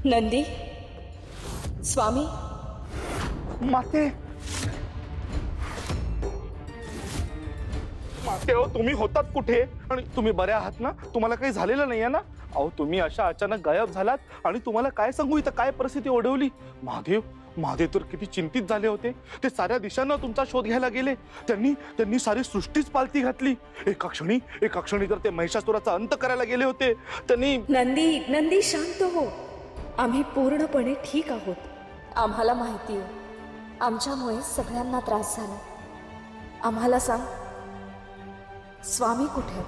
नंदी, स्वामी, माते माते हो, तुम्ही होतात कुठे? आणि तुम्ही बरे आहात ना? तुम्हाला काही झालेलं नाहीये ना? अहो, तुम्ही अशा अचानक गायब झालात आणि तुम्हाला काय सांगू, इथं काय परिस्थिती ओढवली. महादेव महादेव तर किती चिंतित झाले होते. ते साऱ्या दिशांना तुमचा शोध घ्यायला गेले. त्यांनी सारी सृष्टीच पालती घातली. एका क्षणी तर ते महिषासुराचा अंत करायला गेले होते. त्यांनी नंदी, नंदी शांत हो. आम्ही पूर्णपणे ठीक आहोत. आम्हाला माहिती आहे, आमच्यामुळे सगळ्यांना त्रास झाला. आम्हाला सांग, स्वामी कुठे?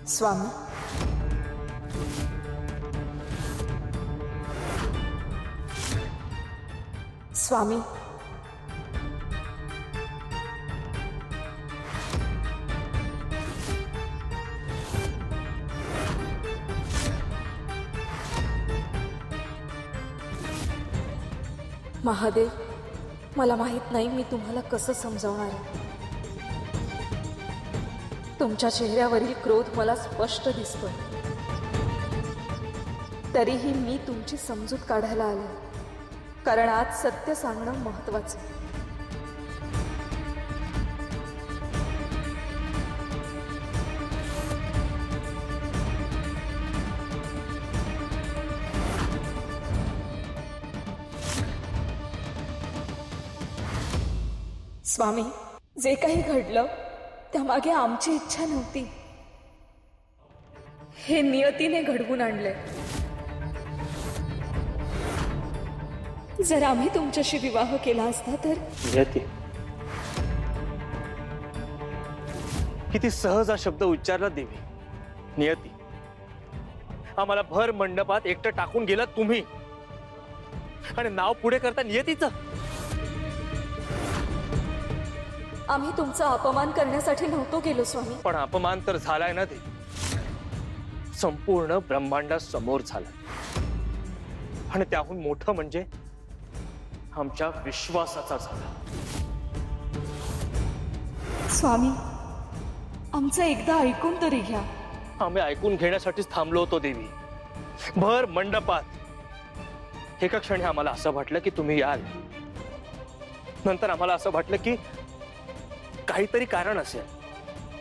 स्वामी, स्वामी, महादेव, मला माहित नाही मी तुम्हाला कसं समजावणार आहे. तुमच्या चेहऱ्यावरील क्रोध मला स्पष्ट दिसतोय. तरीही मी तुमची समजूत काढायला आले, कारण आज सत्य सांगणं महत्वाचं. स्वामी, जे काही घडलं त्यामागे आमची इच्छा नव्हती. हे नियतीने घडवून आणले. जर आम्ही तुमच्याशी विवाह केला असता तर. नियती, किती सहज हा शब्द उच्चारला देवी. नियती, आम्हाला भर मंडपात एकटं टाकून गेलात तुम्ही, आणि नाव पुढे करता नियतीचं. आम्ही तुमचा अपमान करण्यासाठी नव्हतो गेलो स्वामी. पण अपमान तर झालाय ना देवी. संपूर्ण ब्रह्मांडासमोर झाला, आणि त्याहून मोठं म्हणजे आमच्या विश्वासाचा झाला. स्वामी, आमचं एकदा ऐकून तरी घ्या. आम्ही ऐकून घेण्यासाठीच थांबलो होतो देवी. भर मंडपात एका क्षणी आम्हाला असं वाटलं की तुम्ही याल. नंतर आम्हाला असं वाटलं की काहीतरी कारण असेल.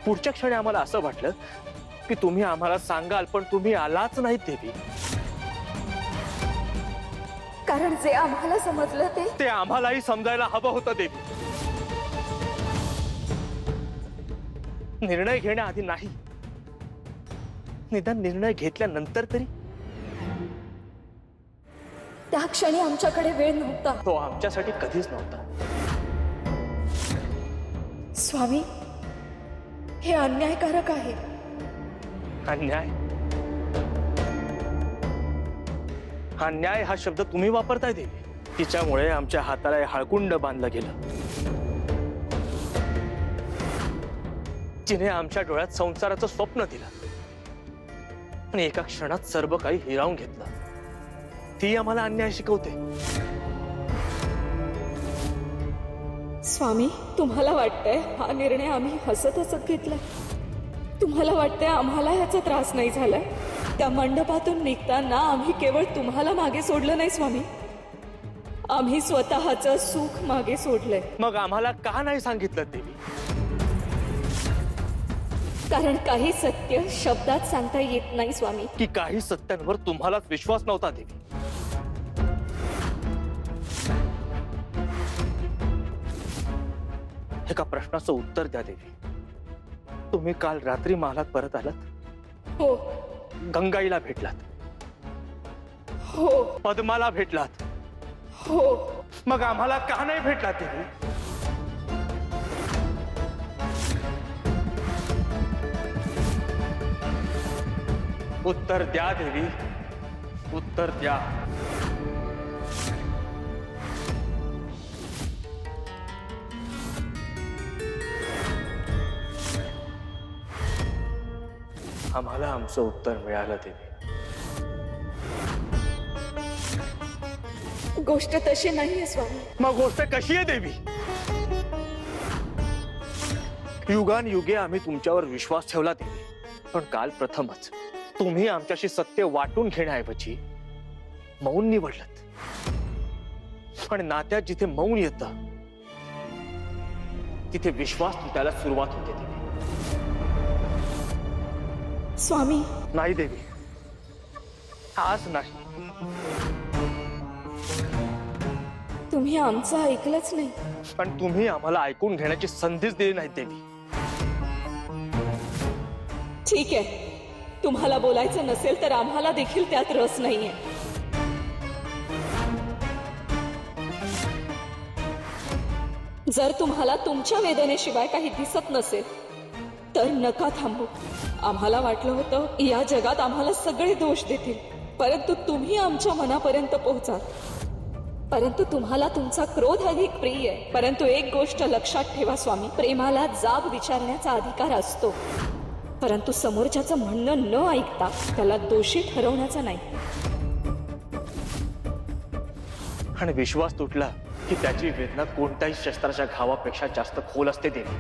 पुढच्या क्षणी आम्हाला असं वाटलं की तुम्ही आम्हाला सांगाल, पण तुम्ही आलाच नाहीत देवी. कारण जे आम्हाला समजलं ते आम्हालाही समजायला हवं होतं देवी. निर्णय घेण्याआधी नाही, निदान निर्णय घेतल्यानंतर तरी. त्या क्षणी आमच्याकडे वेळ नव्हता. तो आमच्यासाठी कधीच नव्हता. स्वामी, हे अन्यायकारक आहे. अन्याय? अन्याय हा शब्द तुम्ही वापरताय देवी. तिच्यामुळे आमच्या हाताला हळकुंड बांधलं गेलं. तिने आमच्या डोळ्यात संसाराचं स्वप्न दिलं, आणि एका क्षणात सर्व काही हिरावून घेतलं. ती आम्हाला अन्याय शिकवते. स्वामी, तुम्हाला वाटतंय हा निर्णय आम्ही हसत हसत घेतला? तुम्हाला वाटतंय आम्हाला याचा त्रास नाही झालाय? त्या मंडपातून निघताना आम्ही केवळ तुम्हाला मागे सोडलं नाही स्वामी, आम्ही स्वतःचं सुख मागे सोडलंय. मग आम्हाला का नाही सांगितलं देवी? कारण काही सत्य शब्दात सांगता येत नाही स्वामी. की काही सत्यांवर तुम्हालाच विश्वास नव्हता देवी? एका प्रश्नाचं उत्तर द्या देवी. तुम्ही काल रात्री महालात परत आलात? हो. गंगाईला भेटलात? हो. पद्माला भेटलात? हो. मग आम्हाला का नाही भेटलात देवी? उत्तर द्या देवी, उत्तर द्या. आम्हाला आमचं उत्तर मिळालं देवी. गोष्ट तशी नाहीये स्वामी. मग गोष्ट कशी आहे देवी? युगान युगे आम्ही तुमच्यावर विश्वास ठेवला देवी, पण काल प्रथमच तुम्ही आमच्याशी सत्य वाटून घेण्याऐवजी मौन निवडलत. पण नात्यात जिथे मौन येतं तिथे विश्वास तुटायला सुरुवात होते देवी. स्वामी, नाही देवी, आज नाही. तुम्ही आमचं ऐकलंच नाही. पण तुम्ही आम्हाला ऐकून घेण्याची संधीच दिली नाही देवी. ठीक आहे, तुम्हाला बोलायचं नसेल तर आम्हाला देखील त्यात रस नाहीये. जर तुम्हाला तुमच्या वेदनेशिवाय काही दिसत नसेल तर नका थांबू. आम्हाला वाटलं होतं या जगात आम्हाला सगळे दोष देतील, परंतु तुम्ही आमच्या मनापर्यंत पोहोचाल. परंतु तुम्हाला तुमचा क्रोध अधिक प्रिय आहे. परंतु एक गोष्ट लक्षात ठेवा स्वामी, प्रेमाला जाब विचारण्याचा अधिकार असतो, परंतु समोरच्याचं म्हणणं न ऐकता त्याला दोषी ठरवण्याचा नाही. आणि विश्वास तुटला की त्याची वेदना कोणत्याही शस्त्राच्या घावापेक्षा जास्त खोल असते देवी.